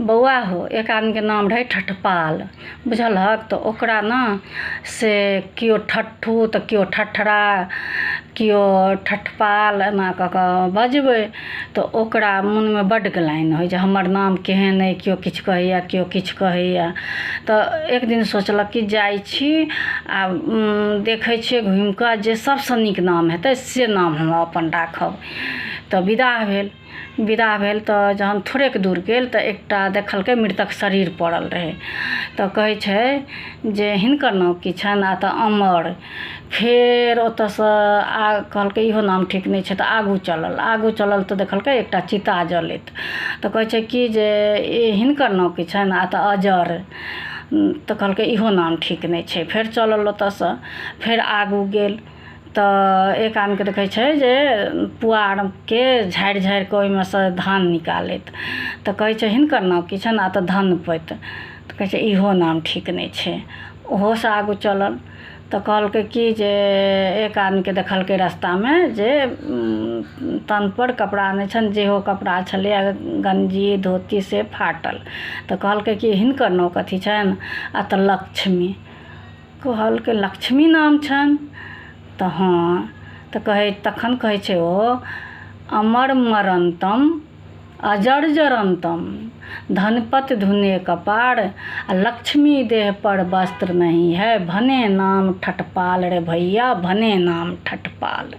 बौआ हो, एक आदमीके नाम रहै ठठपाल, बुझलहक। तऽ ओकरा ने से केओ ठट्ठू तऽ केओ ठठरा, केओ ठठपाल एना कऽ कऽ बजबै तऽ ओकरा मोनमे बड्ड ग्लानि होइ जे हमर नाम केहन अइ, केओ किछु कहैया, केओ किछु कहैया। तऽ एक दिन सोचलक कि जाइ छी आ देखै छियै घुमि कऽ जे सबसँ नीक नाम हेतै से नाम हम अपन राखब। तऽ विदा भेल तऽ जहन थोड़ेक दूर गेल तऽ एकटा देखलकै मृतक शरीर पड़ल रहै। तऽ कहै छै जे हिनकर नाम की छनि, आ तऽ अमर। फेर ओतऽसँ कहलकै इहो नाम ठीक नहि छै, तऽ आगू चलल तऽ देखलकै एकटा चिता जलैत। तऽ कहै छै कि जे हिनकर नाम की छनि, आ तऽ अजर। तऽ कहलकै इहो नाम ठीक नहि छै। फेर चलल ओतऽसँ, फेर आगू गेल तऽ एक आदमीके देखै छै जे पुआरके झाड़ि कऽ ओहिमे सँ धान निकालैत। तऽ कहै छै हिनकर नाम की छनि, आ तऽ धनपति। तऽ कहै छै इहो नाम ठीक नहि छै। ओहोसँ आगू चलल तऽ कहलकै कि जे एक आदमीके देखलकै रस्तामे जे तनपर कपड़ा नहि छनि, जेहो कपड़ा छलै गंजी धोती से फाटल। तऽ कहलकै कि हिनकर नाम कथी छनि, आ तऽ लक्ष्मी। कहलकै लक्ष्मी नाम छनि। तऽ हाँ, तऽ तखन कहै छै ओ अमर मरन्तम अजर जरन्तम धनपत धुने कपाड़, आ लक्ष्मी देह पर वस्त्र नहीं है, भने नाम ठठपाल रे भैया, भने नाम ठठपाल।